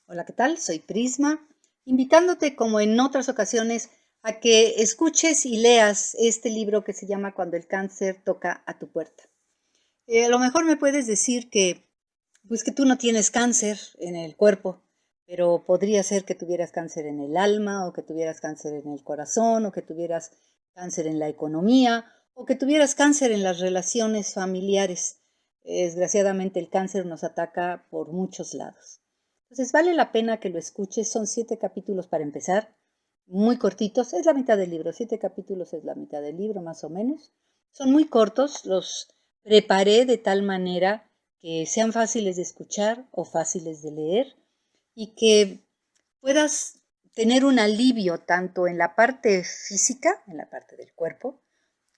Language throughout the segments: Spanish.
Hola, ¿qué tal? Soy Prisma, invitándote como en otras ocasiones a que escuches y leas este libro que se llama Cuando el cáncer toca a tu puerta. A lo mejor me puedes decir pues que tú no tienes cáncer en el cuerpo, pero podría ser que tuvieras cáncer en el alma, o que tuvieras cáncer en el corazón, o que tuvieras cáncer en la economía, o que tuvieras cáncer en las relaciones familiares. Desgraciadamente el cáncer nos ataca por muchos lados. Entonces vale la pena que lo escuches, son 7 capítulos para empezar, muy cortitos, es la mitad del libro, 7 capítulos es la mitad del libro más o menos. Son muy cortos, los preparé de tal manera que sean fáciles de escuchar o fáciles de leer y que puedas tener un alivio tanto en la parte física, en la parte del cuerpo,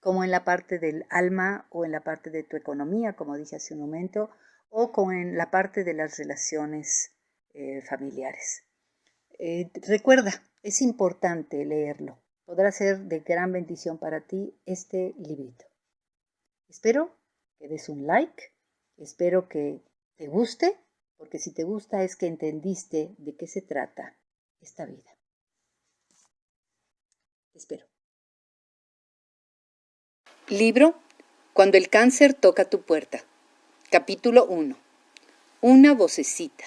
como en la parte del alma o en la parte de tu economía, como dije hace un momento, o como en la parte de las relaciones familiares. Recuerda, es importante leerlo. Podrá ser de gran bendición para ti este librito. Espero que des un like, espero que te guste, porque si te gusta es que entendiste de qué se trata esta vida. Te espero. Libro Cuando el cáncer toca tu puerta. Capítulo 1. Una vocecita.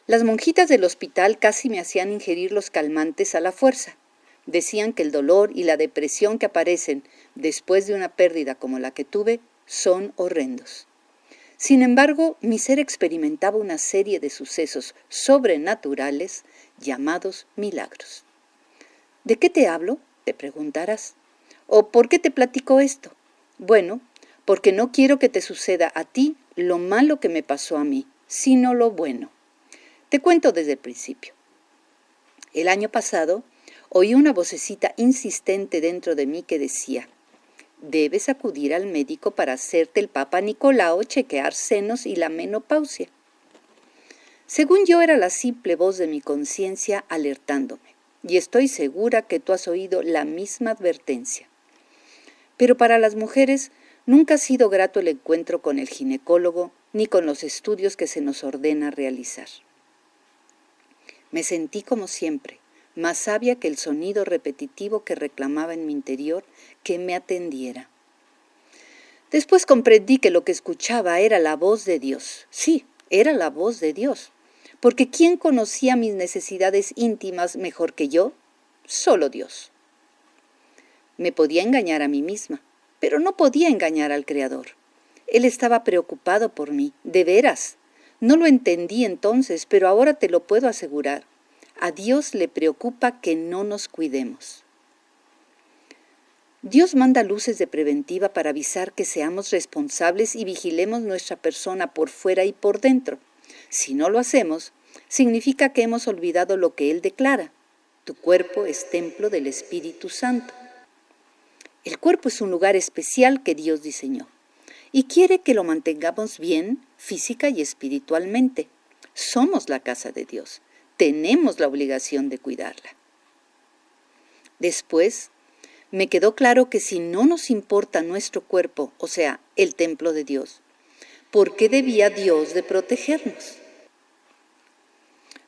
Las monjitas del hospital casi me hacían ingerir los calmantes a la fuerza. Decían que el dolor y la depresión que aparecen después de una pérdida como la que tuve son horrendos. Sin embargo, mi ser experimentaba una serie de sucesos sobrenaturales llamados milagros. ¿De qué te hablo?, te preguntarás. ¿O por qué te platico esto? Bueno, porque no quiero que te suceda a ti lo malo que me pasó a mí, sino lo bueno. Te cuento desde el principio. El año pasado oí una vocecita insistente dentro de mí que decía: debes acudir al médico para hacerte el Papa Nicolau, chequear senos y la menopausia. Según yo, era la simple voz de mi conciencia alertándome, y estoy segura que tú has oído la misma advertencia. Pero para las mujeres nunca ha sido grato el encuentro con el ginecólogo ni con los estudios que se nos ordena realizar. Me sentí como siempre, más sabia que el sonido repetitivo que reclamaba en mi interior que me atendiera. Después comprendí que lo que escuchaba era la voz de Dios. Sí, era la voz de Dios. Porque ¿quién conocía mis necesidades íntimas mejor que yo? Solo Dios. Me podía engañar a mí misma, pero no podía engañar al Creador. Él estaba preocupado por mí, de veras. No lo entendí entonces, pero ahora te lo puedo asegurar. A Dios le preocupa que no nos cuidemos. Dios manda luces de preventiva para avisar que seamos responsables y vigilemos nuestra persona por fuera y por dentro. Si no lo hacemos, significa que hemos olvidado lo que Él declara. Tu cuerpo es templo del Espíritu Santo. El cuerpo es un lugar especial que Dios diseñó y quiere que lo mantengamos bien física y espiritualmente. Somos la casa de Dios. Tenemos la obligación de cuidarla. Después, me quedó claro que si no nos importa nuestro cuerpo, o sea, el templo de Dios, ¿por qué debía Dios de protegernos?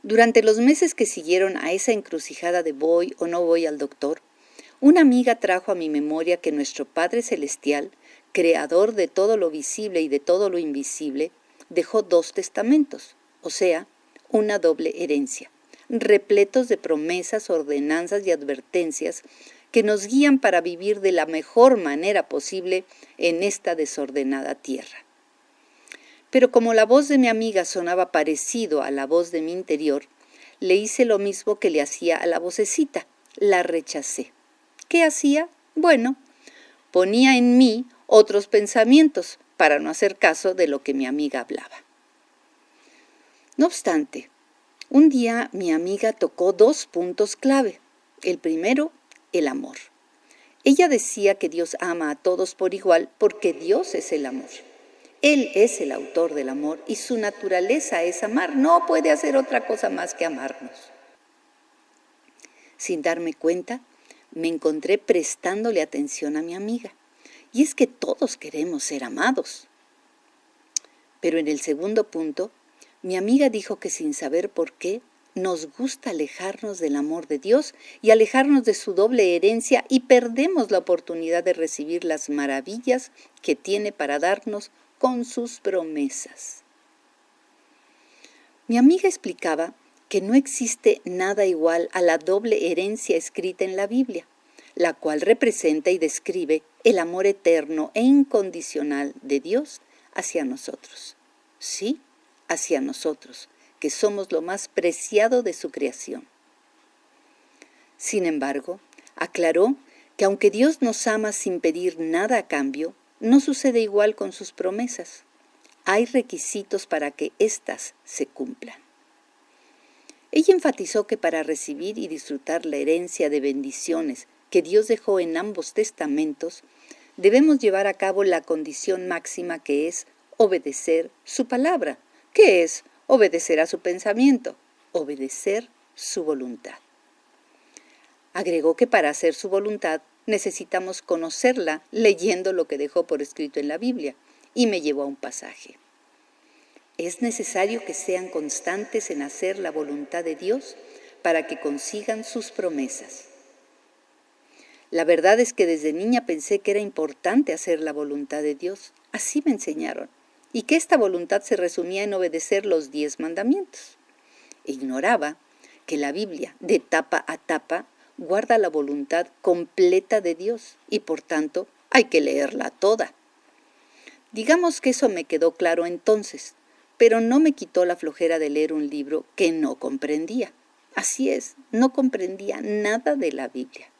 Durante los meses que siguieron a esa encrucijada de voy o no voy al doctor, una amiga trajo a mi memoria que nuestro Padre Celestial, creador de todo lo visible y de todo lo invisible, dejó 2 testamentos, o sea, una doble herencia, repletos de promesas, ordenanzas y advertencias que nos guían para vivir de la mejor manera posible en esta desordenada tierra. Pero como la voz de mi amiga sonaba parecido a la voz de mi interior, le hice lo mismo que le hacía a la vocecita, la rechacé. ¿Qué hacía? Bueno, ponía en mí otros pensamientos para no hacer caso de lo que mi amiga hablaba. No obstante, un día mi amiga tocó 2 puntos clave. El primero, el amor. Ella decía que Dios ama a todos por igual porque Dios es el amor. Él es el autor del amor y su naturaleza es amar. No puede hacer otra cosa más que amarnos. Sin darme cuenta, me encontré prestándole atención a mi amiga. Y es que todos queremos ser amados. Pero en el segundo punto, Mi amiga dijo que sin saber por qué, nos gusta alejarnos del amor de Dios y alejarnos de su doble herencia y perdemos la oportunidad de recibir las maravillas que tiene para darnos con sus promesas. Mi amiga explicaba que no existe nada igual a la doble herencia escrita en la Biblia, la cual representa y describe el amor eterno e incondicional de Dios hacia nosotros. Sí, hacia nosotros, que somos lo más preciado de su creación. Sin embargo, aclaró que aunque Dios nos ama sin pedir nada a cambio, no sucede igual con sus promesas. Hay requisitos para que éstas se cumplan. Ella enfatizó que para recibir y disfrutar la herencia de bendiciones que Dios dejó en ambos testamentos, debemos llevar a cabo la condición máxima que es obedecer su palabra, que es obedecer a su pensamiento, obedecer su voluntad. Agregó que para hacer su voluntad necesitamos conocerla leyendo lo que dejó por escrito en la Biblia, y me llevó a un pasaje. Es necesario que sean constantes en hacer la voluntad de Dios para que consigan sus promesas. La verdad es que desde niña pensé que era importante hacer la voluntad de Dios, así me enseñaron, y que esta voluntad se resumía en obedecer los 10 mandamientos. Ignoraba que la Biblia, de tapa a tapa, guarda la voluntad completa de Dios y por tanto hay que leerla toda. Digamos que eso me quedó claro entonces, pero no me quitó la flojera de leer un libro que no comprendía. Así es, no comprendía nada de la Biblia.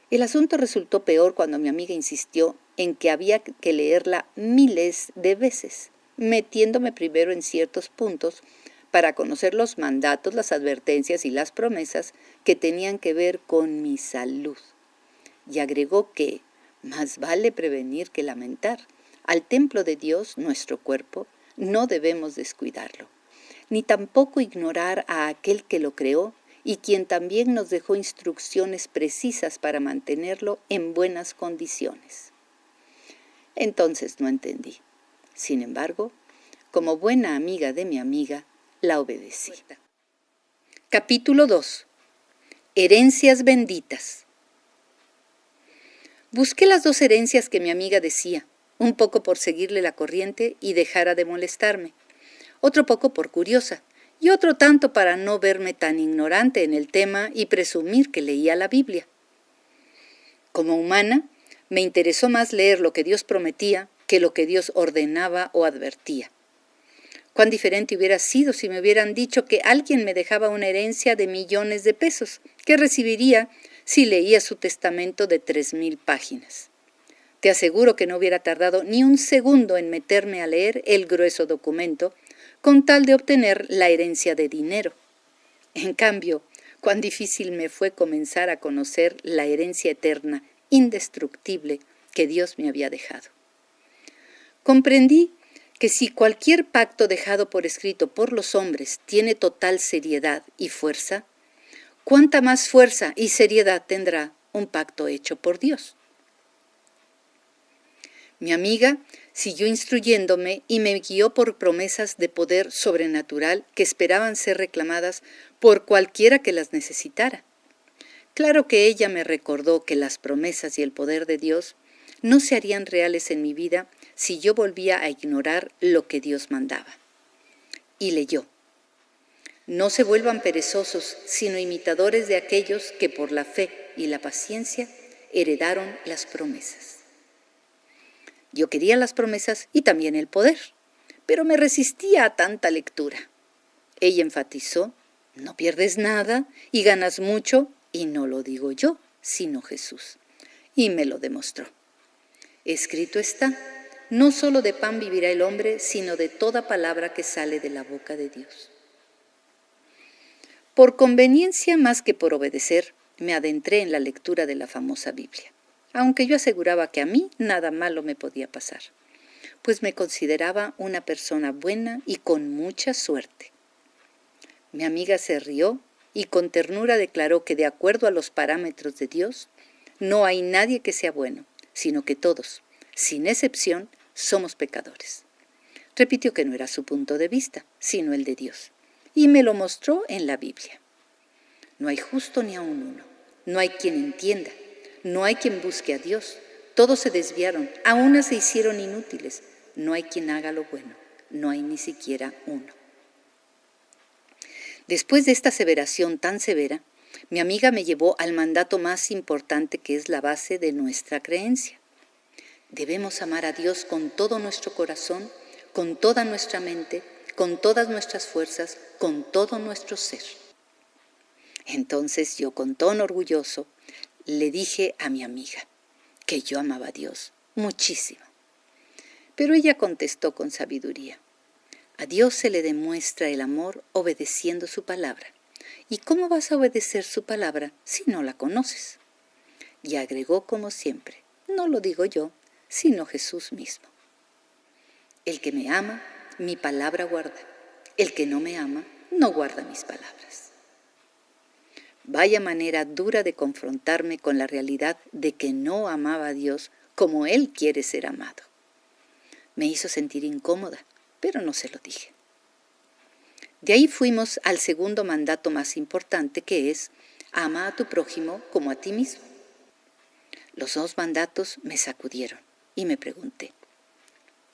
El asunto resultó peor cuando mi amiga insistió en que había que leerla miles de veces, metiéndome primero en ciertos puntos para conocer los mandatos, las advertencias y las promesas que tenían que ver con mi salud. Y agregó que más vale prevenir que lamentar. Al templo de Dios, nuestro cuerpo, no debemos descuidarlo, ni tampoco ignorar a aquel que lo creó y quien también nos dejó instrucciones precisas para mantenerlo en buenas condiciones. Entonces no entendí. Sin embargo, como buena amiga de mi amiga, la obedecí. Capítulo 2. Herencias benditas. Busqué las 2 herencias que mi amiga decía, un poco por seguirle la corriente y dejara de molestarme, otro poco por curiosa, y otro tanto para no verme tan ignorante en el tema y presumir que leía la Biblia. Como humana, me interesó más leer lo que Dios prometía que lo que Dios ordenaba o advertía. Cuán diferente hubiera sido si me hubieran dicho que alguien me dejaba una herencia de millones de pesos, que recibiría si leía su testamento de 3,000 páginas. Te aseguro que no hubiera tardado ni un segundo en meterme a leer el grueso documento, con tal de obtener la herencia de dinero. En cambio, cuán difícil me fue comenzar a conocer la herencia eterna, indestructible, que Dios me había dejado. Comprendí que si cualquier pacto dejado por escrito por los hombres tiene total seriedad y fuerza, ¿cuánta más fuerza y seriedad tendrá un pacto hecho por Dios? Mi amiga siguió instruyéndome y me guió por promesas de poder sobrenatural que esperaban ser reclamadas por cualquiera que las necesitara. Claro que ella me recordó que las promesas y el poder de Dios no se harían reales en mi vida si yo volvía a ignorar lo que Dios mandaba. Y leyó: no se vuelvan perezosos, sino imitadores de aquellos que por la fe y la paciencia heredaron las promesas. Yo quería las promesas y también el poder, pero me resistía a tanta lectura. Ella enfatizó: no pierdes nada y ganas mucho, y no lo digo yo, sino Jesús. Y me lo demostró. Escrito está: no solo de pan vivirá el hombre, sino de toda palabra que sale de la boca de Dios. Por conveniencia más que por obedecer, me adentré en la lectura de la famosa Biblia, aunque yo aseguraba que a mí nada malo me podía pasar, pues me consideraba una persona buena y con mucha suerte. Mi amiga se rió y con ternura declaró que de acuerdo a los parámetros de Dios, no hay nadie que sea bueno, sino que todos, sin excepción, somos pecadores. Repitió que no era su punto de vista, sino el de Dios, y me lo mostró en la Biblia. No hay justo ni aun uno, no hay quien entienda, no hay quien busque a Dios. Todos se desviaron, a una se hicieron inútiles, no hay quien haga lo bueno, no hay ni siquiera uno. Después de esta aseveración tan severa, mi amiga me llevó al mandato más importante, que es la base de nuestra creencia. Debemos amar a Dios con todo nuestro corazón, con toda nuestra mente, con todas nuestras fuerzas, con todo nuestro ser. Entonces yo, con tono orgulloso, le dije a mi amiga que yo amaba a Dios muchísimo. Pero ella contestó con sabiduría: a Dios se le demuestra el amor obedeciendo su palabra. ¿Y cómo vas a obedecer su palabra si no la conoces? Y agregó como siempre: no lo digo yo, sino Jesús mismo. El que me ama, mi palabra guarda. El que no me ama, no guarda mis palabras. Vaya manera dura de confrontarme con la realidad de que no amaba a Dios como Él quiere ser amado. Me hizo sentir incómoda, pero no se lo dije. De ahí fuimos al segundo mandato más importante, que es: ama a tu prójimo como a ti mismo. Los dos mandatos me sacudieron y me pregunté: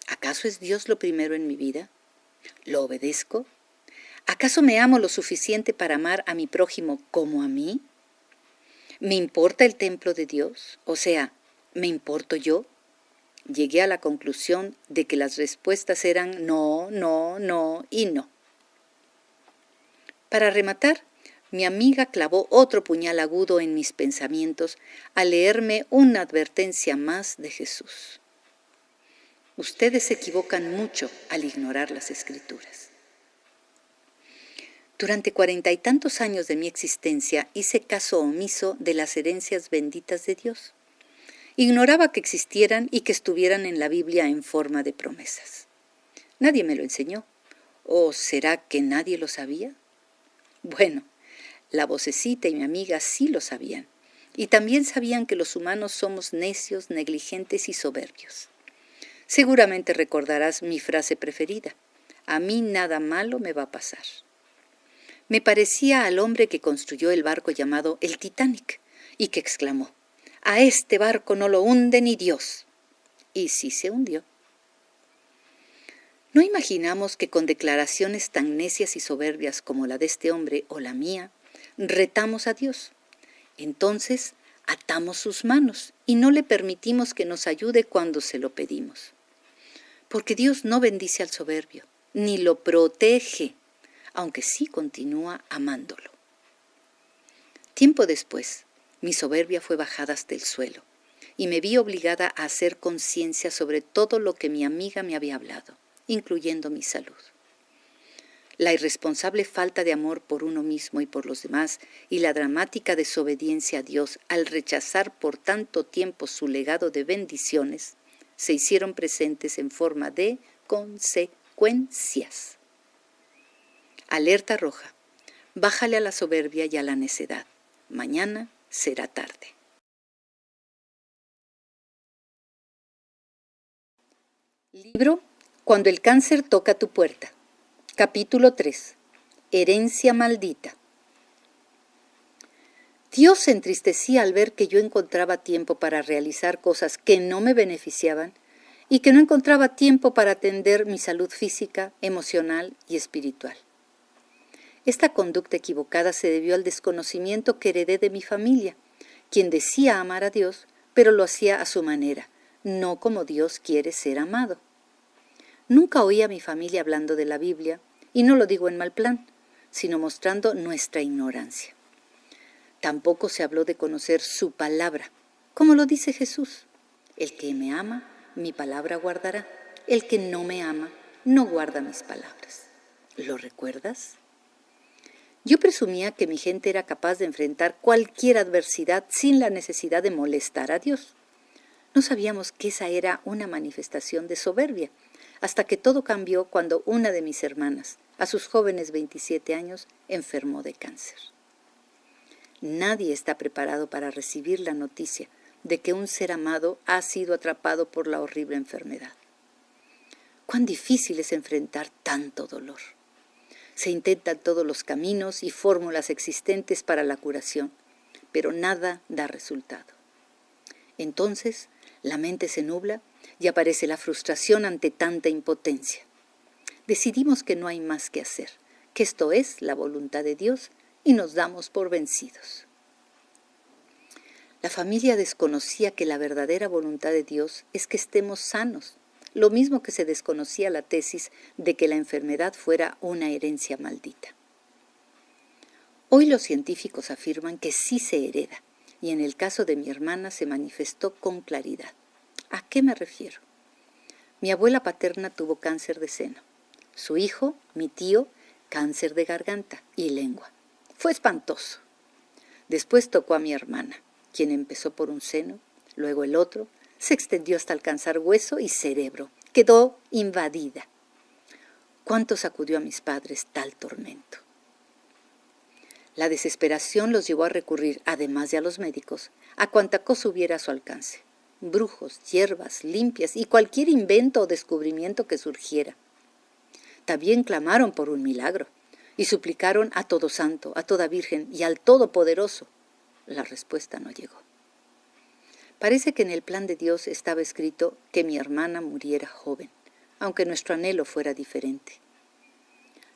¿acaso es Dios lo primero en mi vida? ¿Lo obedezco? ¿Acaso me amo lo suficiente para amar a mi prójimo como a mí? ¿Me importa el templo de Dios? O sea, ¿me importo yo? Llegué a la conclusión de que las respuestas eran no, no, no y no. Para rematar, mi amiga clavó otro puñal agudo en mis pensamientos al leerme una advertencia más de Jesús. Ustedes se equivocan mucho al ignorar las Escrituras. Durante 40 y tantos años de mi existencia hice caso omiso de las herencias benditas de Dios. Ignoraba que existieran y que estuvieran en la Biblia en forma de promesas. Nadie me lo enseñó. ¿O será que nadie lo sabía? Bueno, la vocecita y mi amiga sí lo sabían. Y también sabían que los humanos somos necios, negligentes y soberbios. Seguramente recordarás mi frase preferida: a mí nada malo me va a pasar. Me parecía al hombre que construyó el barco llamado el Titanic y que exclamó: a este barco no lo hunde ni Dios. Y sí se hundió. ¿No imaginamos que con declaraciones tan necias y soberbias como la de este hombre o la mía, retamos a Dios? Entonces atamos sus manos y no le permitimos que nos ayude cuando se lo pedimos. Porque Dios no bendice al soberbio, ni lo protege, aunque sí continúa amándolo. Tiempo después, mi soberbia fue bajada hasta el suelo y me vi obligada a hacer conciencia sobre todo lo que mi amiga me había hablado, incluyendo mi salud. La irresponsable falta de amor por uno mismo y por los demás y la dramática desobediencia a Dios al rechazar por tanto tiempo su legado de bendiciones se hicieron presentes en forma de consecuencias. Alerta roja: bájale a la soberbia y a la necedad. Mañana será tarde. Libro Cuando el cáncer toca tu puerta. Capítulo 3. Herencia maldita. Dios se entristecía al ver que yo encontraba tiempo para realizar cosas que no me beneficiaban y que no encontraba tiempo para atender mi salud física, emocional y espiritual. Esta conducta equivocada se debió al desconocimiento que heredé de mi familia, quien decía amar a Dios, pero lo hacía a su manera, no como Dios quiere ser amado. Nunca oí a mi familia hablando de la Biblia, y no lo digo en mal plan, sino mostrando nuestra ignorancia. Tampoco se habló de conocer su palabra, como lo dice Jesús: el que me ama, mi palabra guardará. El que no me ama, no guarda mis palabras. ¿Lo recuerdas? Yo presumía que mi gente era capaz de enfrentar cualquier adversidad sin la necesidad de molestar a Dios. No sabíamos que esa era una manifestación de soberbia, hasta que todo cambió cuando una de mis hermanas, a sus jóvenes 27 años, enfermó de cáncer. Nadie está preparado para recibir la noticia de que un ser amado ha sido atrapado por la horrible enfermedad. Cuán difícil es enfrentar tanto dolor. Se intentan todos los caminos y fórmulas existentes para la curación, pero nada da resultado. Entonces, la mente se nubla y aparece la frustración ante tanta impotencia. Decidimos que no hay más que hacer, que esto es la voluntad de Dios y nos damos por vencidos. La familia desconocía que la verdadera voluntad de Dios es que estemos sanos, lo mismo que se desconocía la tesis de que la enfermedad fuera una herencia maldita. Hoy los científicos afirman que sí se hereda, y en el caso de mi hermana se manifestó con claridad. ¿A qué me refiero? Mi abuela paterna tuvo cáncer de seno. Su hijo, mi tío, cáncer de garganta y lengua. Fue espantoso. Después tocó a mi hermana, quien empezó por un seno, luego el otro, se extendió hasta alcanzar hueso y cerebro. Quedó invadida. ¿Cuánto sacudió a mis padres tal tormento? La desesperación los llevó a recurrir, además de a los médicos, a cuanta cosa hubiera a su alcance. Brujos, hierbas, limpias y cualquier invento o descubrimiento que surgiera. También clamaron por un milagro y suplicaron a todo santo, a toda virgen y al Todopoderoso. La respuesta no llegó. Parece que en el plan de Dios estaba escrito que mi hermana muriera joven, aunque nuestro anhelo fuera diferente.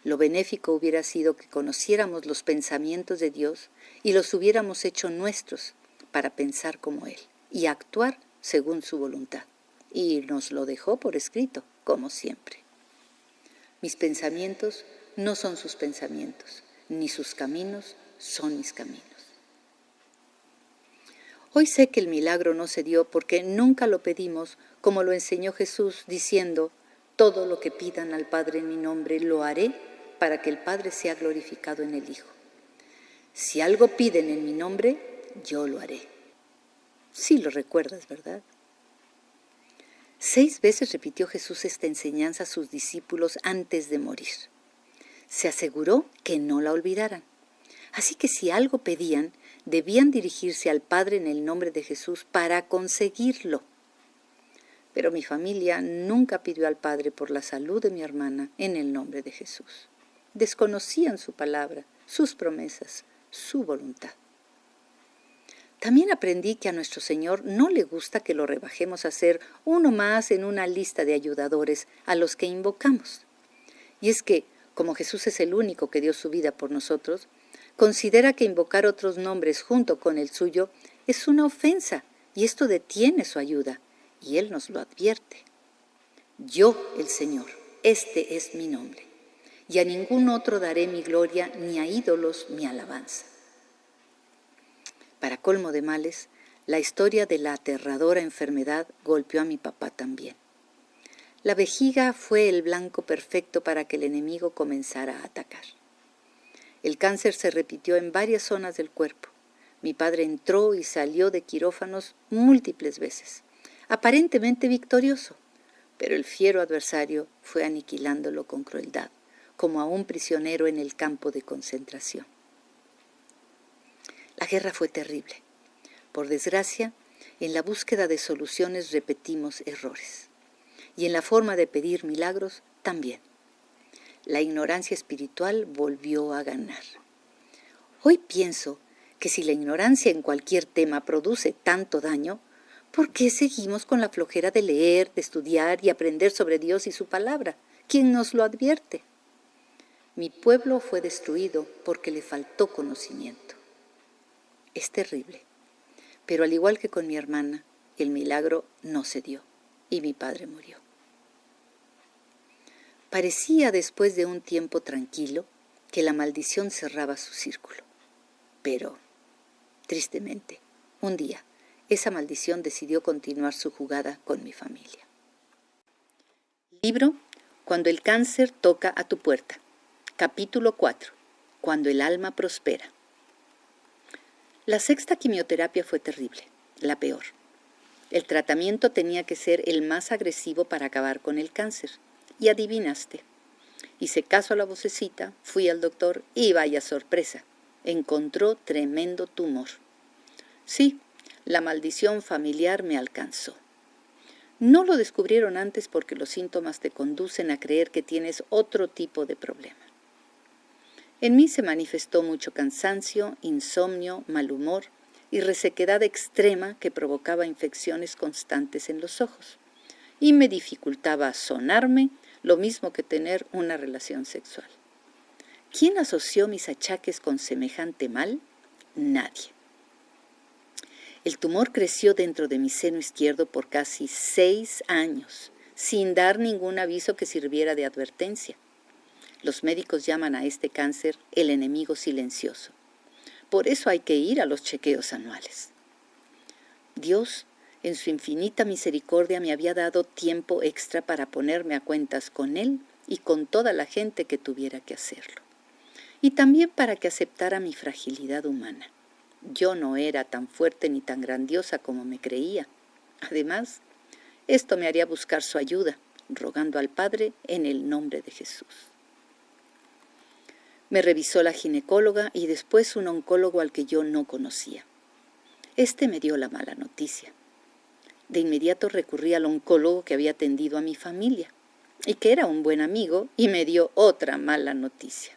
Lo benéfico hubiera sido que conociéramos los pensamientos de Dios y los hubiéramos hecho nuestros para pensar como Él y actuar según su voluntad. Y nos lo dejó por escrito, como siempre. Mis pensamientos no son sus pensamientos, ni sus caminos son mis caminos. Hoy sé que el milagro no se dio porque nunca lo pedimos como lo enseñó Jesús, diciendo: todo lo que pidan al Padre en mi nombre lo haré para que el Padre sea glorificado en el Hijo. Si algo piden en mi nombre, yo lo haré. Sí lo recuerdas, ¿verdad? 6 veces repitió Jesús esta enseñanza a sus discípulos antes de morir. Se aseguró que no la olvidaran. Así que si algo pedían, debían dirigirse al Padre en el nombre de Jesús para conseguirlo. Pero mi familia nunca pidió al Padre por la salud de mi hermana en el nombre de Jesús. Desconocían su palabra, sus promesas, su voluntad. También aprendí que a nuestro Señor no le gusta que lo rebajemos a ser uno más en una lista de ayudadores a los que invocamos. Y es que, como Jesús es el único que dio su vida por nosotros, considera que invocar otros nombres junto con el suyo es una ofensa y esto detiene su ayuda, y Él nos lo advierte. Yo, el Señor, este es mi nombre, y a ningún otro daré mi gloria, ni a ídolos mi alabanza. Para colmo de males, la historia de la aterradora enfermedad golpeó a mi papá también. La vejiga fue el blanco perfecto para que el enemigo comenzara a atacar. El cáncer se repitió en varias zonas del cuerpo. Mi padre entró y salió de quirófanos múltiples veces, aparentemente victorioso, pero el fiero adversario fue aniquilándolo con crueldad, como a un prisionero en el campo de concentración. La guerra fue terrible. Por desgracia, en la búsqueda de soluciones repetimos errores. Y en la forma de pedir milagros también. La ignorancia espiritual volvió a ganar. Hoy pienso que si la ignorancia en cualquier tema produce tanto daño, ¿por qué seguimos con la flojera de leer, de estudiar y aprender sobre Dios y su palabra? ¿Quién nos lo advierte? Mi pueblo fue destruido porque le faltó conocimiento. Es terrible, pero al igual que con mi hermana, el milagro no se dio y mi padre murió. Parecía después de un tiempo tranquilo que la maldición cerraba su círculo, pero, tristemente, un día esa maldición decidió continuar su jugada con mi familia. Libro Cuando el cáncer toca a tu puerta. Capítulo 4. Cuando el alma prospera. La 6ª quimioterapia fue terrible, la peor. El tratamiento tenía que ser el más agresivo para acabar con el cáncer. Y adivinaste. Hice caso a la vocecita, fui al doctor y vaya sorpresa, encontró tremendo tumor. Sí, la maldición familiar me alcanzó. No lo descubrieron antes porque los síntomas te conducen a creer que tienes otro tipo de problema. En mí se manifestó mucho cansancio, insomnio, mal humor y resequedad extrema que provocaba infecciones constantes en los ojos y me dificultaba sonarme, lo mismo que tener una relación sexual. ¿Quién asoció mis achaques con semejante mal? Nadie. El tumor creció dentro de mi seno izquierdo por casi 6 años, sin dar ningún aviso que sirviera de advertencia. Los médicos llaman a este cáncer el enemigo silencioso. Por eso hay que ir a los chequeos anuales. Dios, en su infinita misericordia, me había dado tiempo extra para ponerme a cuentas con Él y con toda la gente que tuviera que hacerlo. Y también para que aceptara mi fragilidad humana. Yo no era tan fuerte ni tan grandiosa como me creía. Además, esto me haría buscar su ayuda, rogando al Padre en el nombre de Jesús. Me revisó la ginecóloga y después un oncólogo al que yo no conocía. Este me dio la mala noticia. De inmediato recurrí al oncólogo que había atendido a mi familia y que era un buen amigo y me dio otra mala noticia.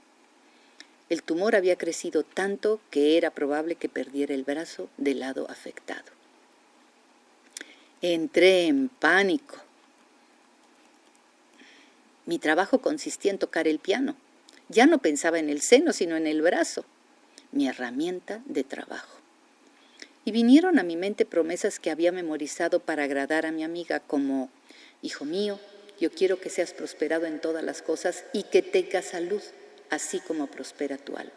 El tumor había crecido tanto que era probable que perdiera el brazo del lado afectado. Entré en pánico. Mi trabajo consistía en tocar el piano. Ya no pensaba en el seno, sino en el brazo, mi herramienta de trabajo. Y vinieron a mi mente promesas que había memorizado para agradar a mi amiga, como: hijo mío, yo quiero que seas prosperado en todas las cosas y que tengas salud, así como prospera tu alma.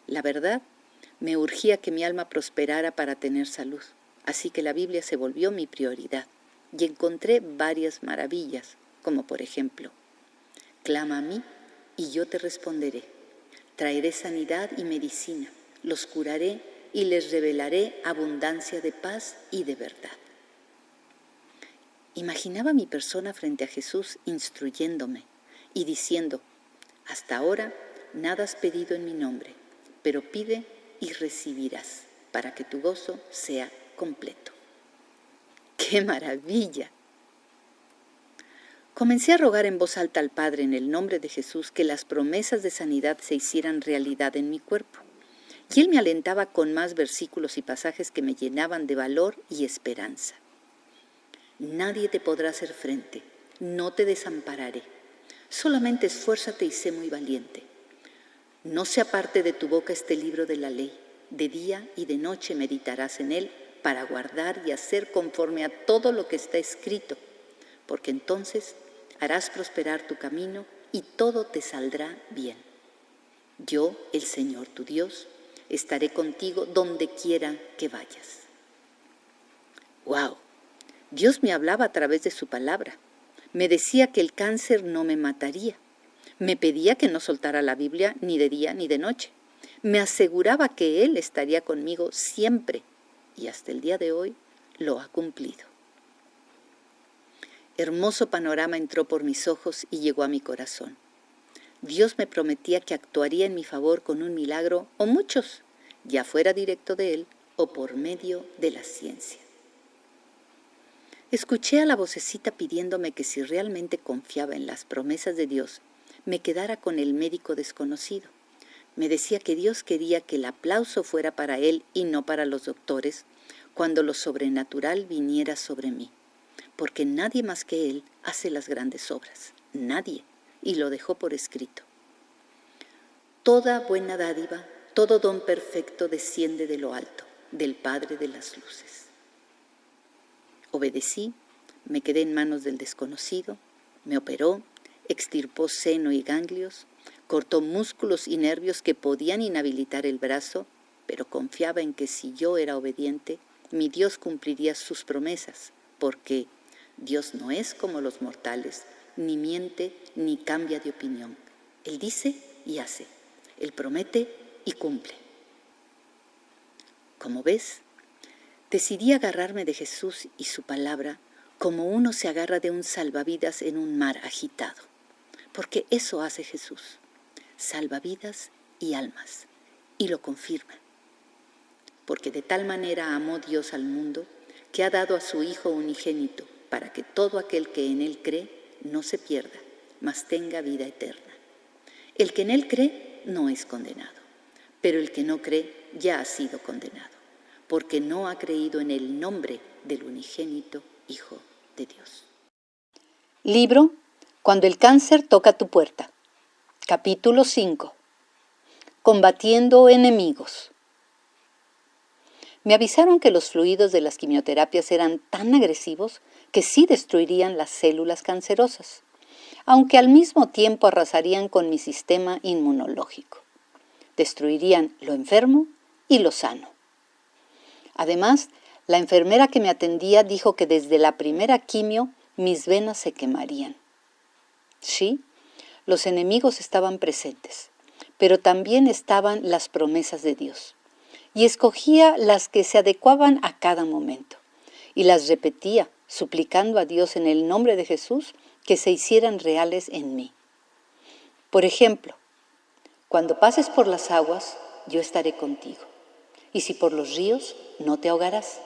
La verdad, me urgía que mi alma prosperara para tener salud, así que la Biblia se volvió mi prioridad y encontré varias maravillas, como por ejemplo: clama a mí y yo te responderé, traeré sanidad y medicina, los curaré y les revelaré abundancia de paz y de verdad. Imaginaba mi persona frente a Jesús instruyéndome y diciendo: hasta ahora nada has pedido en mi nombre, pero pide y recibirás, para que tu gozo sea completo. ¡Qué maravilla! Comencé a rogar en voz alta al Padre en el nombre de Jesús que las promesas de sanidad se hicieran realidad en mi cuerpo. Y Él me alentaba con más versículos y pasajes que me llenaban de valor y esperanza. Nadie te podrá hacer frente, no te desampararé. Solamente esfuérzate y sé muy valiente. No se aparte de tu boca este libro de la ley. De día y de noche meditarás en él para guardar y hacer conforme a todo lo que está escrito, porque entonces harás prosperar tu camino y todo te saldrá bien. Yo, el Señor tu Dios, estaré contigo donde quiera que vayas. ¡Wow! Dios me hablaba a través de su palabra. Me decía que el cáncer no me mataría. Me pedía que no soltara la Biblia ni de día ni de noche. Me aseguraba que Él estaría conmigo siempre y hasta el día de hoy lo ha cumplido. Hermoso panorama entró por mis ojos y llegó a mi corazón. Dios me prometía que actuaría en mi favor con un milagro o muchos, ya fuera directo de Él o por medio de la ciencia. Escuché a la vocecita pidiéndome que si realmente confiaba en las promesas de Dios, me quedara con el médico desconocido. Me decía que Dios quería que el aplauso fuera para Él y no para los doctores, cuando lo sobrenatural viniera sobre mí, porque nadie más que Él hace las grandes obras, nadie, y lo dejó por escrito. Toda buena dádiva, todo don perfecto desciende de lo alto, del Padre de las luces. Obedecí, me quedé en manos del desconocido, me operó, extirpó seno y ganglios, cortó músculos y nervios que podían inhabilitar el brazo, pero confiaba en que si yo era obediente, mi Dios cumpliría sus promesas, porque Dios no es como los mortales, ni miente ni cambia de opinión. Él dice y hace, Él promete y cumple. Como ves, decidí agarrarme de Jesús y su palabra como uno se agarra de un salvavidas en un mar agitado, porque eso hace Jesús, salva vidas y almas, y lo confirma. Porque de tal manera amó Dios al mundo, que ha dado a su Hijo unigénito, para que todo aquel que en él cree no se pierda, mas tenga vida eterna. El que en él cree no es condenado, pero el que no cree ya ha sido condenado, porque no ha creído en el nombre del unigénito Hijo de Dios. Libro Cuando el cáncer toca tu puerta. Capítulo 5. Combatiendo enemigos. Me avisaron que los fluidos de las quimioterapias eran tan agresivos que sí destruirían las células cancerosas, aunque al mismo tiempo arrasarían con mi sistema inmunológico. Destruirían lo enfermo y lo sano. Además, la enfermera que me atendía dijo que desde la primera quimio mis venas se quemarían. Sí, los enemigos estaban presentes, pero también estaban las promesas de Dios. Y escogía las que se adecuaban a cada momento, y las repetía, suplicando a Dios en el nombre de Jesús que se hicieran reales en mí. Por ejemplo, cuando pases por las aguas, yo estaré contigo, y si por los ríos, no te ahogarás.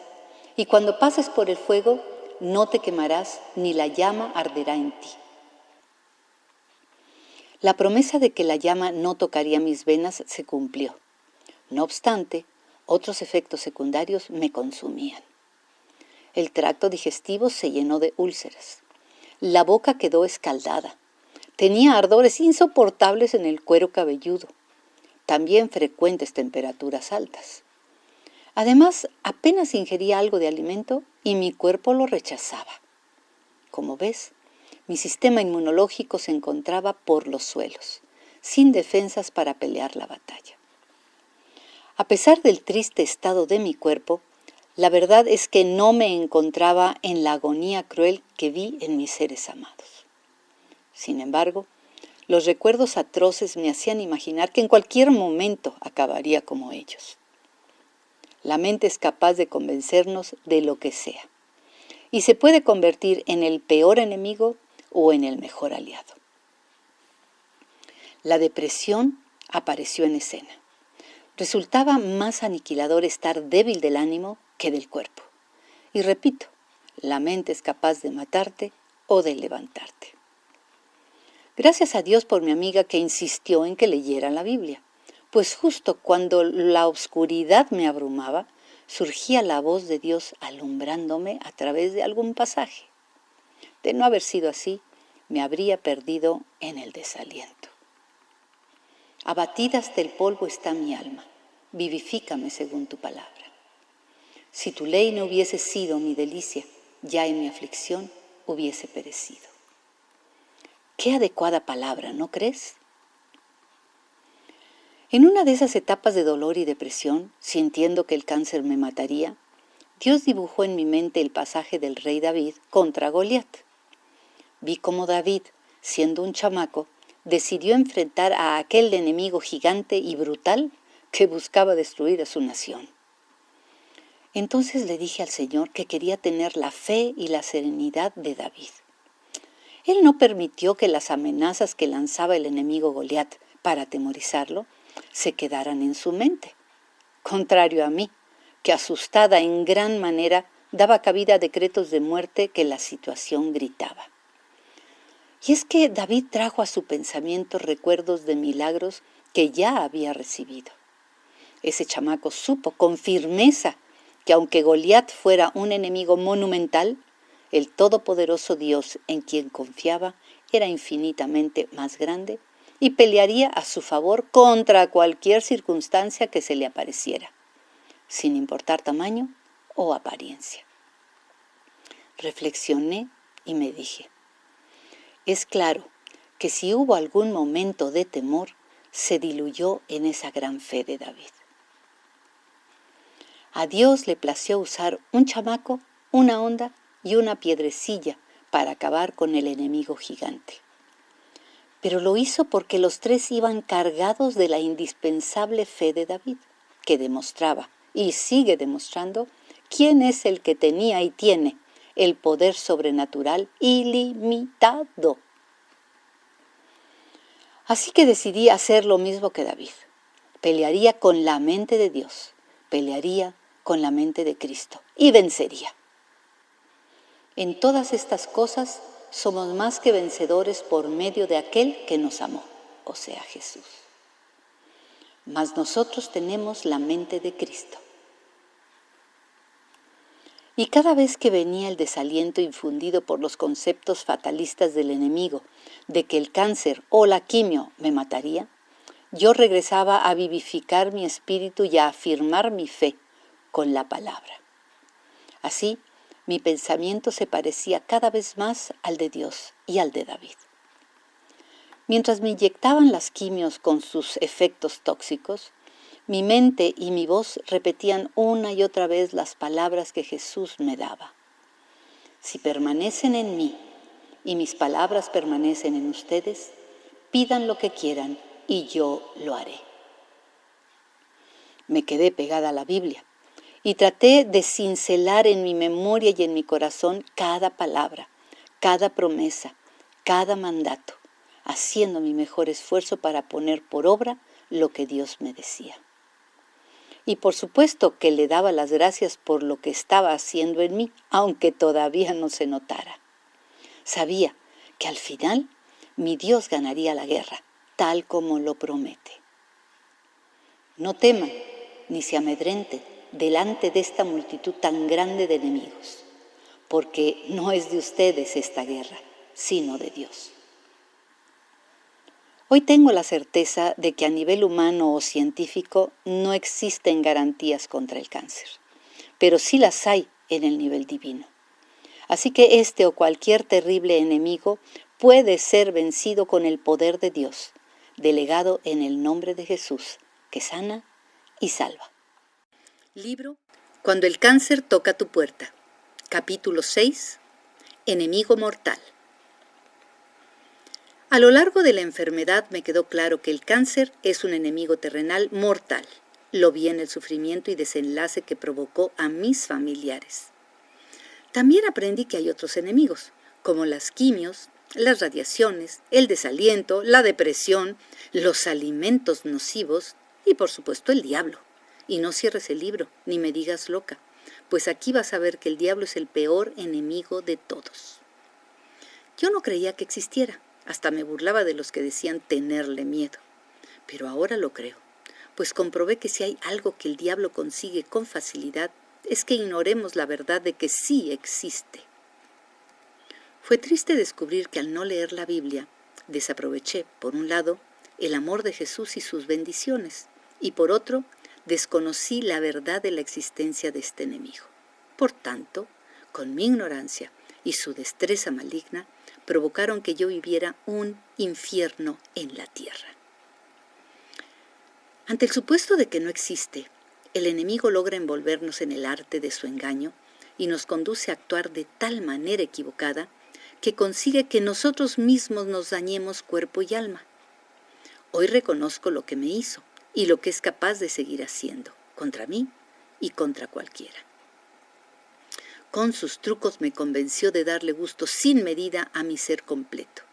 Y cuando pases por el fuego, no te quemarás, ni la llama arderá en ti. La promesa de que la llama no tocaría mis venas se cumplió. No obstante, otros efectos secundarios me consumían. El tracto digestivo se llenó de úlceras. La boca quedó escaldada. Tenía ardores insoportables en el cuero cabelludo. También frecuentes temperaturas altas. Además, apenas ingería algo de alimento y mi cuerpo lo rechazaba. Como ves, mi sistema inmunológico se encontraba por los suelos, sin defensas para pelear la batalla. A pesar del triste estado de mi cuerpo, la verdad es que no me encontraba en la agonía cruel que vi en mis seres amados. Sin embargo, los recuerdos atroces me hacían imaginar que en cualquier momento acabaría como ellos. La mente es capaz de convencernos de lo que sea, y se puede convertir en el peor enemigo o en el mejor aliado. La depresión apareció en escena. Resultaba más aniquilador estar débil del ánimo que del cuerpo. Y repito, la mente es capaz de matarte o de levantarte. Gracias a Dios por mi amiga que insistió en que leyera la Biblia, pues justo cuando la oscuridad me abrumaba, surgía la voz de Dios alumbrándome a través de algún pasaje. De no haber sido así, me habría perdido en el desaliento. Abatida hasta el polvo está mi alma, vivifícame según tu palabra. Si tu ley no hubiese sido mi delicia, ya en mi aflicción hubiese perecido. Qué adecuada palabra, ¿no crees? En una de esas etapas de dolor y depresión, sintiendo que el cáncer me mataría, Dios dibujó en mi mente el pasaje del rey David contra Goliat. Vi cómo David, siendo un chamaco, decidió enfrentar a aquel enemigo gigante y brutal que buscaba destruir a su nación. Entonces le dije al Señor que quería tener la fe y la serenidad de David. Él no permitió que las amenazas que lanzaba el enemigo Goliat para atemorizarlo se quedaran en su mente, contrario a mí, que asustada en gran manera daba cabida a decretos de muerte que la situación gritaba. Y es que David trajo a su pensamiento recuerdos de milagros que ya había recibido. Ese chamaco supo con firmeza que aunque Goliat fuera un enemigo monumental, el todopoderoso Dios en quien confiaba era infinitamente más grande y pelearía a su favor contra cualquier circunstancia que se le apareciera, sin importar tamaño o apariencia. Reflexioné y me dije, es claro que si hubo algún momento de temor, se diluyó en esa gran fe de David. A Dios le plació usar un chamaco, una onda y una piedrecilla para acabar con el enemigo gigante. Pero lo hizo porque los tres iban cargados de la indispensable fe de David, que demostraba y sigue demostrando quién es el que tenía y tiene el poder sobrenatural ilimitado. Así que decidí hacer lo mismo que David. Pelearía con la mente de Dios, pelearía con la mente de Cristo y vencería. En todas estas cosas somos más que vencedores por medio de aquel que nos amó, o sea, Jesús. Mas nosotros tenemos la mente de Cristo. Y cada vez que venía el desaliento infundido por los conceptos fatalistas del enemigo de que el cáncer o la quimio me mataría, yo regresaba a vivificar mi espíritu y a afirmar mi fe con la palabra. Así, mi pensamiento se parecía cada vez más al de Dios y al de David. Mientras me inyectaban las quimios con sus efectos tóxicos, mi mente y mi voz repetían una y otra vez las palabras que Jesús me daba. Si permanecen en mí y mis palabras permanecen en ustedes, pidan lo que quieran y yo lo haré. Me quedé pegada a la Biblia y traté de cincelar en mi memoria y en mi corazón cada palabra, cada promesa, cada mandato, haciendo mi mejor esfuerzo para poner por obra lo que Dios me decía. Y por supuesto que le daba las gracias por lo que estaba haciendo en mí, aunque todavía no se notara. Sabía que al final mi Dios ganaría la guerra, tal como lo promete. No teman ni se amedrenten delante de esta multitud tan grande de enemigos, porque no es de ustedes esta guerra, sino de Dios. Hoy tengo la certeza de que a nivel humano o científico no existen garantías contra el cáncer, pero sí las hay en el nivel divino. Así que este o cualquier terrible enemigo puede ser vencido con el poder de Dios, delegado en el nombre de Jesús, que sana y salva. Libro Cuando el cáncer toca tu puerta. Capítulo 6. Enemigo mortal. A lo largo de la enfermedad me quedó claro que el cáncer es un enemigo terrenal mortal. Lo vi en el sufrimiento y desenlace que provocó a mis familiares. También aprendí que hay otros enemigos, como las quimios, las radiaciones, el desaliento, la depresión, los alimentos nocivos y por supuesto el diablo. Y no cierres el libro, ni me digas loca, pues aquí vas a ver que el diablo es el peor enemigo de todos. Yo no creía que existiera. Hasta me burlaba de los que decían tenerle miedo. Pero ahora lo creo, pues comprobé que si hay algo que el diablo consigue con facilidad, es que ignoremos la verdad de que sí existe. Fue triste descubrir que al no leer la Biblia, desaproveché, por un lado, el amor de Jesús y sus bendiciones, y por otro, desconocí la verdad de la existencia de este enemigo. Por tanto, con mi ignorancia y su destreza maligna, provocaron que yo viviera un infierno en la tierra. Ante el supuesto de que no existe, el enemigo logra envolvernos en el arte de su engaño y nos conduce a actuar de tal manera equivocada que consigue que nosotros mismos nos dañemos cuerpo y alma. Hoy reconozco lo que me hizo y lo que es capaz de seguir haciendo, contra mí y contra cualquiera. Con sus trucos me convenció de darle gusto sin medida a mi ser completo.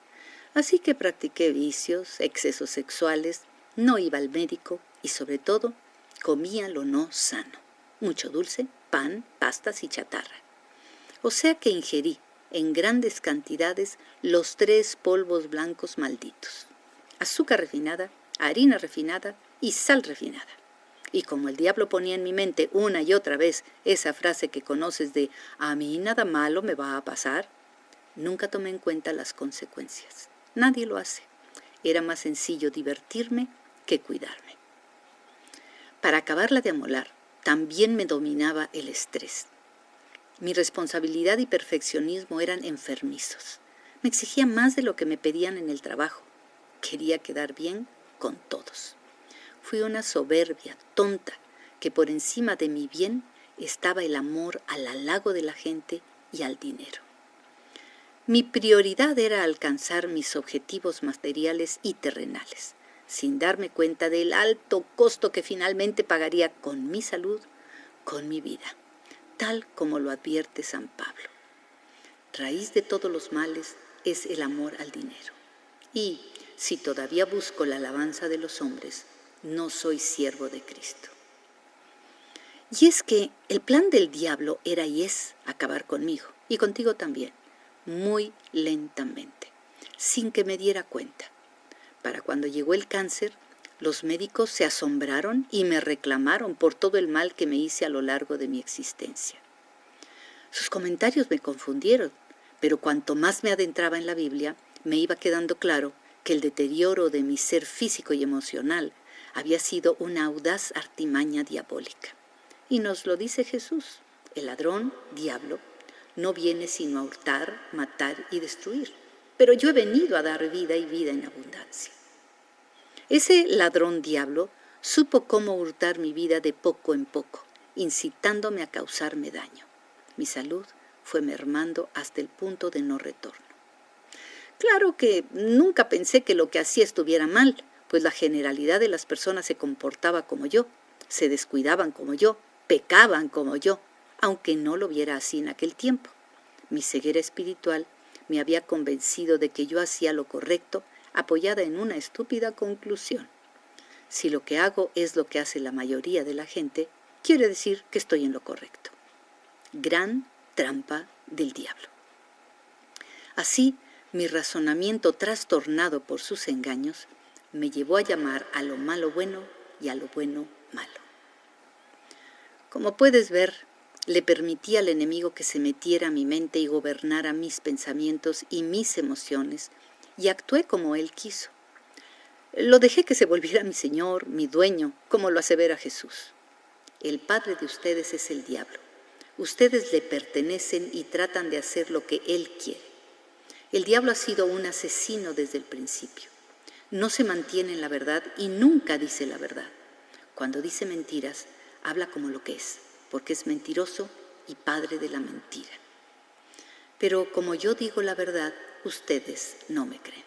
Así que practiqué vicios, excesos sexuales, no iba al médico y sobre todo comía lo no sano. Mucho dulce, pan, pastas y chatarra. O sea que ingerí en grandes cantidades los 3 polvos blancos malditos: azúcar refinada, harina refinada y sal refinada. Y como el diablo ponía en mi mente una y otra vez esa frase que conoces de «a mí nada malo me va a pasar», nunca tomé en cuenta las consecuencias. Nadie lo hace. Era más sencillo divertirme que cuidarme. Para acabarla de amolar, también me dominaba el estrés. Mi responsabilidad y perfeccionismo eran enfermizos. Me exigía más de lo que me pedían en el trabajo. Quería quedar bien con todos. Fui una soberbia, tonta, que por encima de mi bien estaba el amor al halago de la gente y al dinero. Mi prioridad era alcanzar mis objetivos materiales y terrenales, sin darme cuenta del alto costo que finalmente pagaría con mi salud, con mi vida, tal como lo advierte San Pablo. Raíz de todos los males es el amor al dinero. Y, si todavía busco la alabanza de los hombres, no soy siervo de Cristo. Y es que el plan del diablo era y es acabar conmigo, y contigo también, muy lentamente, sin que me diera cuenta. Para cuando llegó el cáncer, los médicos se asombraron y me reclamaron por todo el mal que me hice a lo largo de mi existencia. Sus comentarios me confundieron, pero cuanto más me adentraba en la Biblia, me iba quedando claro que el deterioro de mi ser físico y emocional había sido una audaz artimaña diabólica. Y nos lo dice Jesús: el ladrón, diablo, no viene sino a hurtar, matar y destruir, pero yo he venido a dar vida y vida en abundancia. Ese ladrón diablo supo cómo hurtar mi vida de poco en poco, incitándome a causarme daño. Mi salud fue mermando hasta el punto de no retorno. Claro que nunca pensé que lo que hacía estuviera mal, pues la generalidad de las personas se comportaba como yo, se descuidaban como yo, pecaban como yo, aunque no lo viera así en aquel tiempo. Mi ceguera espiritual me había convencido de que yo hacía lo correcto, apoyada en una estúpida conclusión. Si lo que hago es lo que hace la mayoría de la gente, quiere decir que estoy en lo correcto. Gran trampa del diablo. Así, mi razonamiento trastornado por sus engaños me llevó a llamar a lo malo bueno y a lo bueno malo. Como puedes ver, le permití al enemigo que se metiera a mi mente y gobernara mis pensamientos y mis emociones, y actué como él quiso. Lo dejé que se volviera mi señor, mi dueño, como lo asevera Jesús. El padre de ustedes es el diablo. Ustedes le pertenecen y tratan de hacer lo que él quiere. El diablo ha sido un asesino desde el principio. No se mantiene en la verdad y nunca dice la verdad. Cuando dice mentiras, habla como lo que es, porque es mentiroso y padre de la mentira. Pero como yo digo la verdad, ustedes no me creen.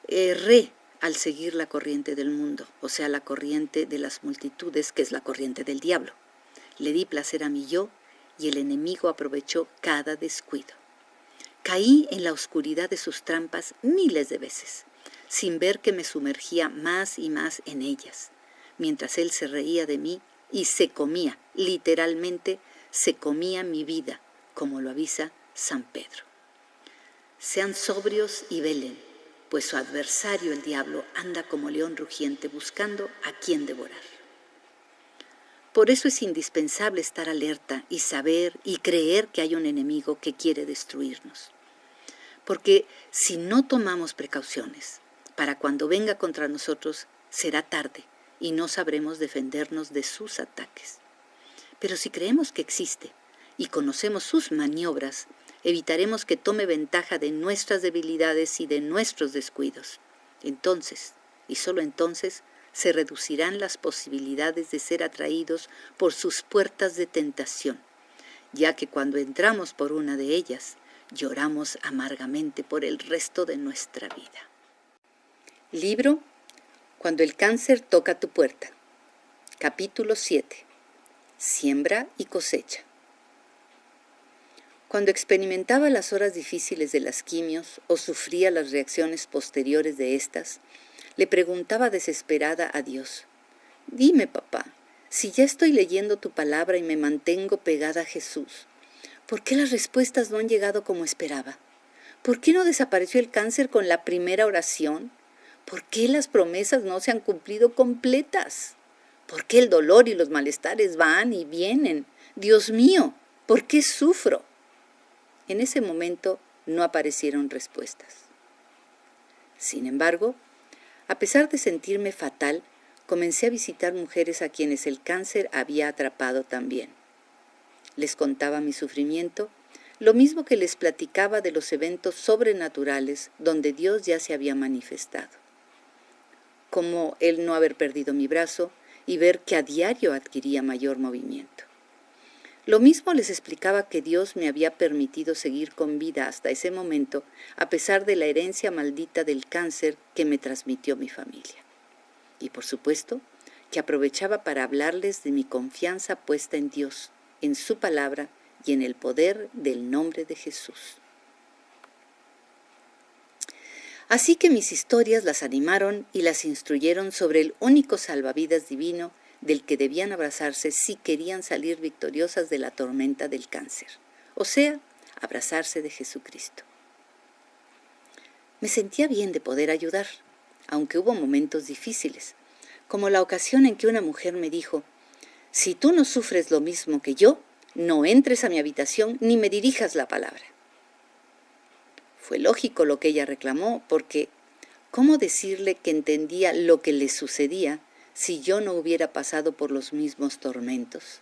Erré al seguir la corriente del mundo, o sea, la corriente de las multitudes, que es la corriente del diablo. Le di placer a mi yo y el enemigo aprovechó cada descuido. Caí en la oscuridad de sus trampas miles de veces, sin ver que me sumergía más y más en ellas, mientras él se reía de mí y se comía, literalmente se comía mi vida, como lo avisa San Pedro. Sean sobrios y velen, pues su adversario, el diablo, anda como león rugiente buscando a quien devorar. Por eso es indispensable estar alerta y saber y creer que hay un enemigo que quiere destruirnos. Porque si no tomamos precauciones, para cuando venga contra nosotros será tarde y no sabremos defendernos de sus ataques. Pero si creemos que existe y conocemos sus maniobras, evitaremos que tome ventaja de nuestras debilidades y de nuestros descuidos. Entonces, y solo entonces, se reducirán las posibilidades de ser atraídos por sus puertas de tentación, ya que cuando entramos por una de ellas, lloramos amargamente por el resto de nuestra vida. Libro Cuando el cáncer toca tu puerta. Capítulo 7. Siembra y cosecha. Cuando experimentaba las horas difíciles de las quimios o sufría las reacciones posteriores de estas, le preguntaba desesperada a Dios: dime, papá, si ya estoy leyendo tu palabra y me mantengo pegada a Jesús, ¿por qué las respuestas no han llegado como esperaba? ¿Por qué no desapareció el cáncer con la primera oración? ¿Por qué las promesas no se han cumplido completas? ¿Por qué el dolor y los malestares van y vienen? Dios mío, ¿por qué sufro? En ese momento no aparecieron respuestas. Sin embargo, a pesar de sentirme fatal, comencé a visitar mujeres a quienes el cáncer había atrapado también. Les contaba mi sufrimiento, lo mismo que les platicaba de los eventos sobrenaturales donde Dios ya se había manifestado, como el no haber perdido mi brazo y ver que a diario adquiría mayor movimiento. Lo mismo les explicaba que Dios me había permitido seguir con vida hasta ese momento, a pesar de la herencia maldita del cáncer que me transmitió mi familia. Y por supuesto, que aprovechaba para hablarles de mi confianza puesta en Dios, en su palabra y en el poder del nombre de Jesús. Así que mis historias las animaron y las instruyeron sobre el único salvavidas divino del que debían abrazarse si querían salir victoriosas de la tormenta del cáncer, o sea, abrazarse de Jesucristo. Me sentía bien de poder ayudar, aunque hubo momentos difíciles, como la ocasión en que una mujer me dijo: si tú no sufres lo mismo que yo, no entres a mi habitación ni me dirijas la palabra. Fue lógico lo que ella reclamó, porque ¿cómo decirle que entendía lo que le sucedía si yo no hubiera pasado por los mismos tormentos?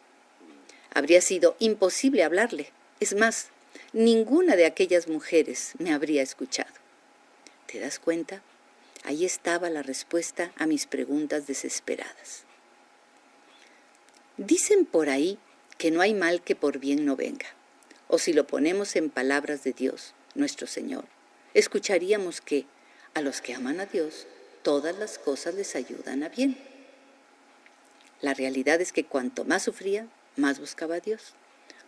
Habría sido imposible hablarle. Es más, ninguna de aquellas mujeres me habría escuchado. ¿Te das cuenta? Ahí estaba la respuesta a mis preguntas desesperadas. Dicen por ahí que no hay mal que por bien no venga. O si lo ponemos en palabras de Dios, nuestro Señor, escucharíamos que a los que aman a Dios, todas las cosas les ayudan a bien. La realidad es que cuanto más sufría, más buscaba a Dios.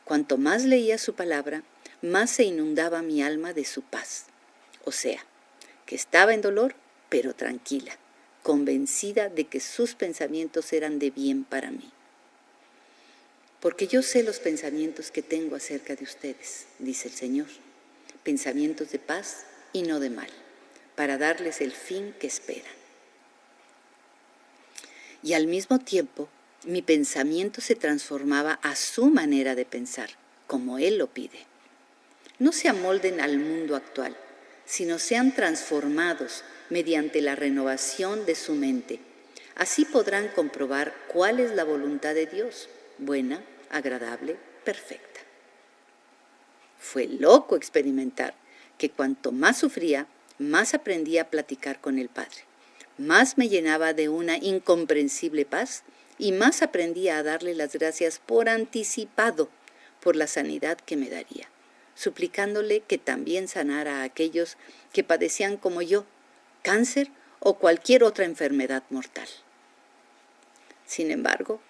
Cuanto más leía su palabra, más se inundaba mi alma de su paz. O sea, que estaba en dolor, pero tranquila, convencida de que sus pensamientos eran de bien para mí. Porque yo sé los pensamientos que tengo acerca de ustedes, dice el Señor, pensamientos de paz y no de mal, para darles el fin que esperan. Y al mismo tiempo, mi pensamiento se transformaba a su manera de pensar, como Él lo pide. No se amolden al mundo actual, sino sean transformados mediante la renovación de su mente. Así podrán comprobar cuál es la voluntad de Dios, buena, agradable, perfecta. Fue loco experimentar que cuanto más sufría, más aprendía a platicar con el Padre, más me llenaba de una incomprensible paz y más aprendía a darle las gracias por anticipado por la sanidad que me daría, suplicándole que también sanara a aquellos que padecían como yo, cáncer o cualquier otra enfermedad mortal. Sin embargo,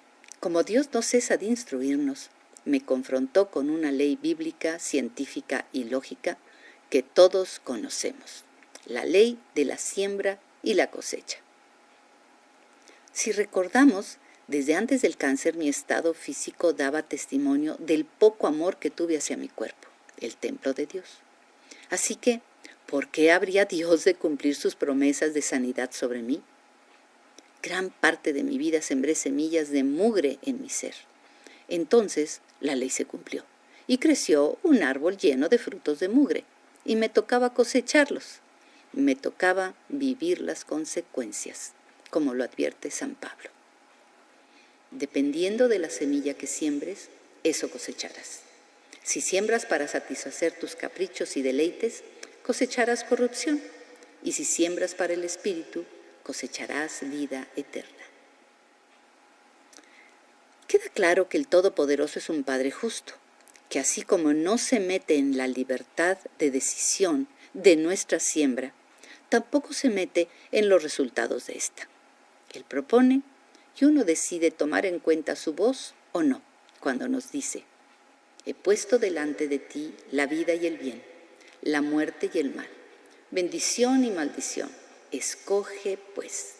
como Dios no cesa de instruirnos, me confrontó con una ley bíblica, científica y lógica que todos conocemos, la ley de la siembra y la cosecha. Si recordamos, desde antes del cáncer mi estado físico daba testimonio del poco amor que tuve hacia mi cuerpo, el templo de Dios. Así que, ¿por qué habría Dios de cumplir sus promesas de sanidad sobre mí? Gran parte de mi vida sembré semillas de mugre en mi ser. Entonces la ley se cumplió y creció un árbol lleno de frutos de mugre y me tocaba cosecharlos. Me tocaba vivir las consecuencias, como lo advierte San Pablo. Dependiendo de la semilla que siembres, eso cosecharás. Si siembras para satisfacer tus caprichos y deleites, cosecharás corrupción. Y si siembras para el Espíritu, cosecharás vida eterna. Queda claro que el Todopoderoso es un Padre justo, que así como no se mete en la libertad de decisión de nuestra siembra, tampoco se mete en los resultados de esta. Él propone y uno decide tomar en cuenta su voz o no, cuando nos dice: he puesto delante de ti la vida y el bien, la muerte y el mal, bendición y maldición, escoge pues.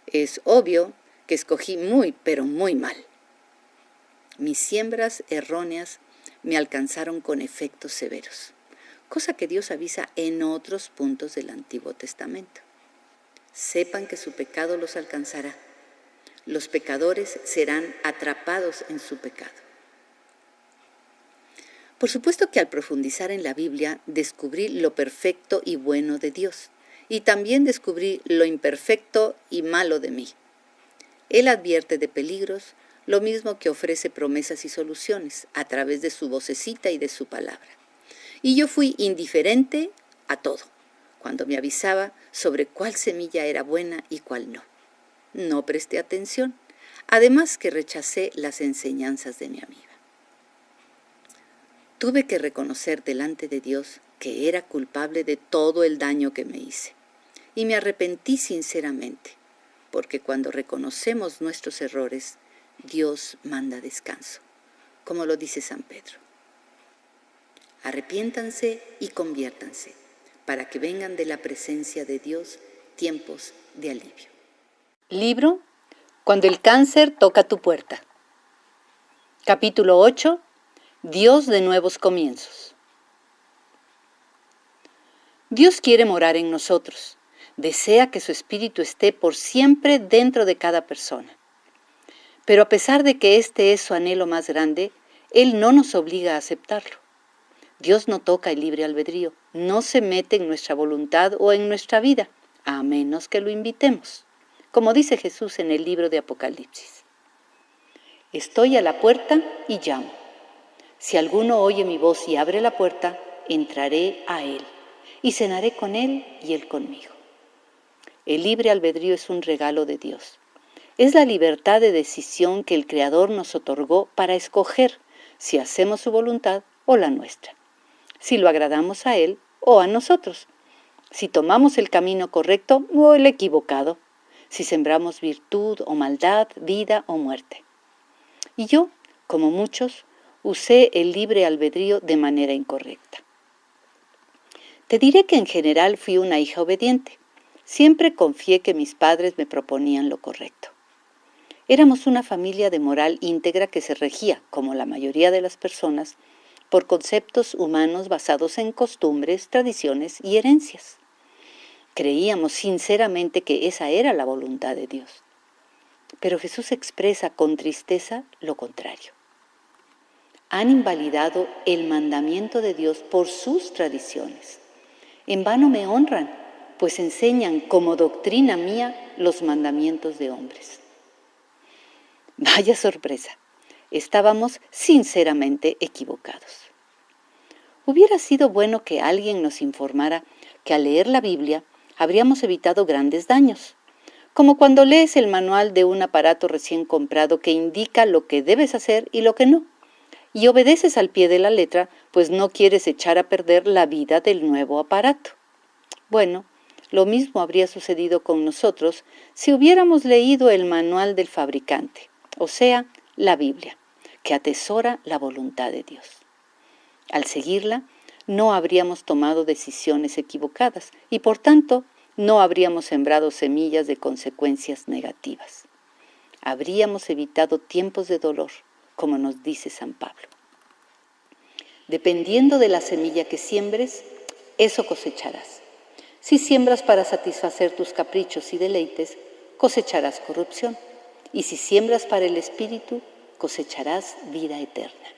Es obvio que escogí muy, pero muy mal. Mis siembras erróneas me alcanzaron con efectos severos, cosa que Dios avisa en otros puntos del Antiguo Testamento. Sepan que su pecado los alcanzará. Los pecadores serán atrapados en su pecado. Por supuesto que al profundizar en la Biblia descubrí lo perfecto y bueno de Dios, y también descubrí lo imperfecto y malo de mí. Él advierte de peligros, lo mismo que ofrece promesas y soluciones a través de su vocecita y de su palabra. Y yo fui indiferente a todo, cuando me avisaba sobre cuál semilla era buena y cuál no. No presté atención, además que rechacé las enseñanzas de mi amiga. Tuve que reconocer delante de Dios que era culpable de todo el daño que me hice, y me arrepentí sinceramente, porque cuando reconocemos nuestros errores, Dios manda descanso, como lo dice San Pedro. Arrepiéntanse y conviértanse, para que vengan de la presencia de Dios tiempos de alivio. Libro Cuando el cáncer toca tu puerta. Capítulo 8. Dios de nuevos comienzos. Dios quiere morar en nosotros. Desea que su espíritu esté por siempre dentro de cada persona. Pero a pesar de que este es su anhelo más grande, Él no nos obliga a aceptarlo. Dios no toca el libre albedrío, no se mete en nuestra voluntad o en nuestra vida, a menos que lo invitemos, como dice Jesús en el libro de Apocalipsis. Estoy a la puerta y llamo. Si alguno oye mi voz y abre la puerta, entraré a él y cenaré con él y él conmigo. El libre albedrío es un regalo de Dios. Es la libertad de decisión que el Creador nos otorgó para escoger si hacemos su voluntad o la nuestra, si lo agradamos a Él o a nosotros, si tomamos el camino correcto o el equivocado, si sembramos virtud o maldad, vida o muerte. Y yo, como muchos, usé el libre albedrío de manera incorrecta. Te diré que en general fui una hija obediente. Siempre confié que mis padres me proponían lo correcto. Éramos una familia de moral íntegra que se regía, como la mayoría de las personas, por conceptos humanos basados en costumbres, tradiciones y herencias. Creíamos sinceramente que esa era la voluntad de Dios. Pero Jesús expresa con tristeza lo contrario. Han invalidado el mandamiento de Dios por sus tradiciones. En vano me honran, pues enseñan como doctrina mía los mandamientos de hombres. Vaya sorpresa, estábamos sinceramente equivocados. Hubiera sido bueno que alguien nos informara que al leer la Biblia habríamos evitado grandes daños, como cuando lees el manual de un aparato recién comprado que indica lo que debes hacer y lo que no, y obedeces al pie de la letra, pues no quieres echar a perder la vida del nuevo aparato. Bueno, lo mismo habría sucedido con nosotros si hubiéramos leído el manual del fabricante, o sea, la Biblia, que atesora la voluntad de Dios. Al seguirla, no habríamos tomado decisiones equivocadas y, por tanto, no habríamos sembrado semillas de consecuencias negativas. Habríamos evitado tiempos de dolor, como nos dice San Pablo. Dependiendo de la semilla que siembres, eso cosecharás. Si siembras para satisfacer tus caprichos y deleites, cosecharás corrupción. Y si siembras para el Espíritu, cosecharás vida eterna.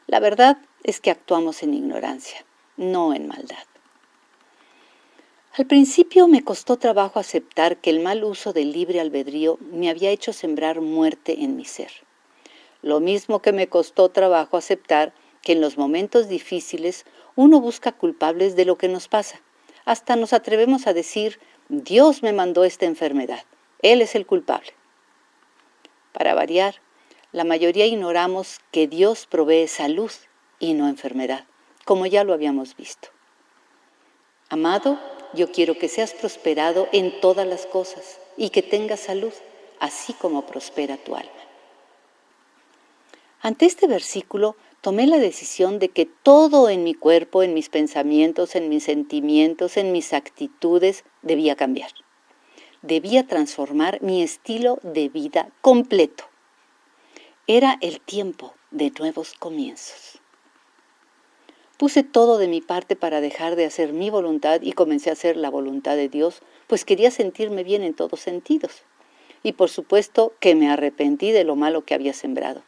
La verdad es que actuamos en ignorancia, no en maldad. Al principio me costó trabajo aceptar que el mal uso del libre albedrío me había hecho sembrar muerte en mi ser. Lo mismo que me costó trabajo aceptar que en los momentos difíciles uno busca culpables de lo que nos pasa. Hasta nos atrevemos a decir, Dios me mandó esta enfermedad, Él es el culpable. Para variar, la mayoría ignoramos que Dios provee salud y no enfermedad, como ya lo habíamos visto. Amado, yo quiero que seas prosperado en todas las cosas y que tengas salud, así como prospera tu alma. Ante este versículo, tomé la decisión de que todo en mi cuerpo, en mis pensamientos, en mis sentimientos, en mis actitudes, debía cambiar. Debía transformar mi estilo de vida completo. Era el tiempo de nuevos comienzos. Puse todo de mi parte para dejar de hacer mi voluntad y comencé a hacer la voluntad de Dios, pues quería sentirme bien en todos sentidos. Y por supuesto que me arrepentí de lo malo que había sembrado,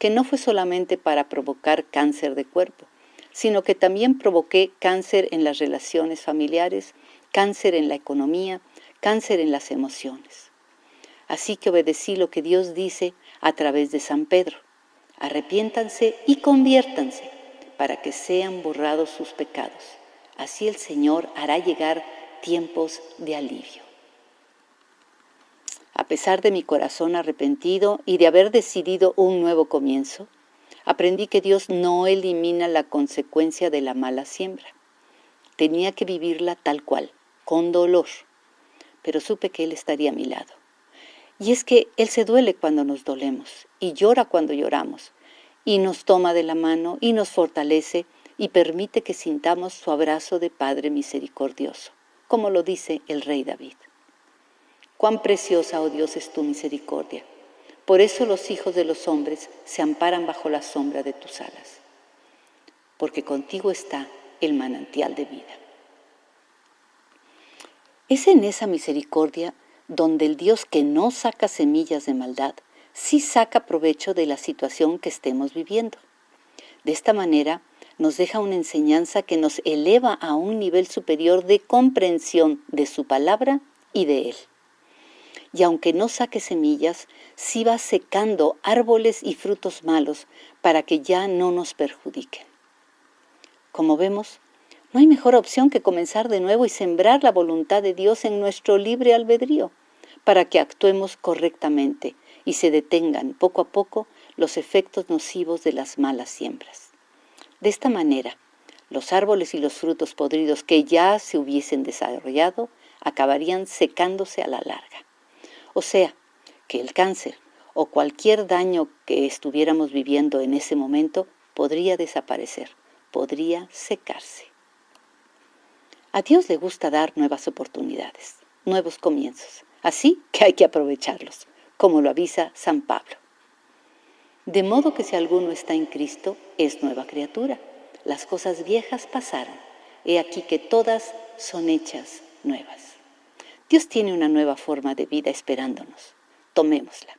que no fue solamente para provocar cáncer de cuerpo, sino que también provoqué cáncer en las relaciones familiares, cáncer en la economía, cáncer en las emociones. Así que obedecí lo que Dios dice a través de San Pedro. Arrepiéntanse y conviértanse para que sean borrados sus pecados. Así el Señor hará llegar tiempos de alivio. A pesar de mi corazón arrepentido y de haber decidido un nuevo comienzo, aprendí que Dios no elimina la consecuencia de la mala siembra. Tenía que vivirla tal cual, con dolor, pero supe que Él estaría a mi lado. Y es que Él se duele cuando nos dolemos y llora cuando lloramos, y nos toma de la mano y nos fortalece y permite que sintamos su abrazo de Padre misericordioso, como lo dice el rey David. Cuán preciosa, oh Dios, es tu misericordia. Por eso los hijos de los hombres se amparan bajo la sombra de tus alas, porque contigo está el manantial de vida. Es en esa misericordia donde el Dios que no saca semillas de maldad, sí saca provecho de la situación que estemos viviendo. De esta manera, nos deja una enseñanza que nos eleva a un nivel superior de comprensión de su palabra y de Él. Y aunque no saque semillas, sí va secando árboles y frutos malos para que ya no nos perjudiquen. Como vemos, no hay mejor opción que comenzar de nuevo y sembrar la voluntad de Dios en nuestro libre albedrío, para que actuemos correctamente y se detengan poco a poco los efectos nocivos de las malas siembras. De esta manera, los árboles y los frutos podridos que ya se hubiesen desarrollado acabarían secándose a la larga. O sea, que el cáncer o cualquier daño que estuviéramos viviendo en ese momento podría desaparecer, podría secarse. A Dios le gusta dar nuevas oportunidades, nuevos comienzos, así que hay que aprovecharlos, como lo avisa San Pablo. De modo que si alguno está en Cristo, es nueva criatura. Las cosas viejas pasaron, he aquí que todas son hechas nuevas. Dios tiene una nueva forma de vida esperándonos. Tomémosla.